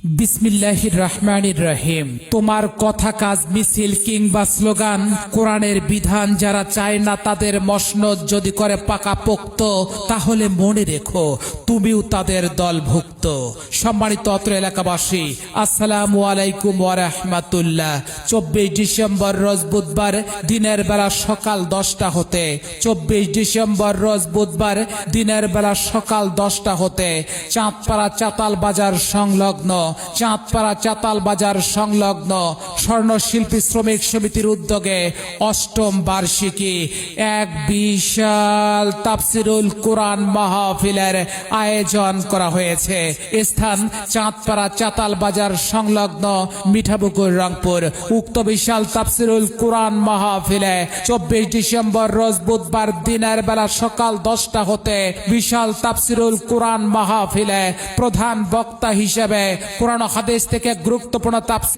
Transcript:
বিসমিল্লাহির রহমানির রহিম। তোমার কথা কাজ মিছিল কিংবা স্লোগান কোরআনের বিধান যারা চায় না তাদের মসনদ যদি করে পাকাপোক্ত, তাহলে মনে রেখো তুমিও তাদের দলভুক্ত। সম্মানিত অত্র এলাকাবাসী, আসসালামু আলাইকুম ওয়া রাহমাতুল্লাহ। 24 ডিসেম্বর রোজ বুধবার দিনের বেলা সকাল 10টা হতে 24 ডিসেম্বর রোজ বুধবার দিনের বেলা সকাল 10টা হতে চাঁদপাড়া চাতাল বাজার সংলগ্ন স্বর্ণশিল্পী শ্রমিক সমিতির উদ্যোগে অষ্টম বার্ষিকী এক বিশাল তাফসিরুল কোরআন মাহফিলের আয়োজন করা হয়েছে। স্থান চাঁদপাড়া চাতাল বাজার সংলগ্ন মিঠাপুকুর, রংপুর। উক্ত বিশাল তাফসিরুল কোরআন মাহফিলে 24 ডিসেম্বর রোজ বুধবার দিনের বেলা সকাল 10টা হতে বিশাল তাফসিরুল কোরআন মাহফিলে প্রধান বক্তা হিসেবে কোরআন ও হাদিস থেকে গুরুত্বপূর্ণ তাফসীর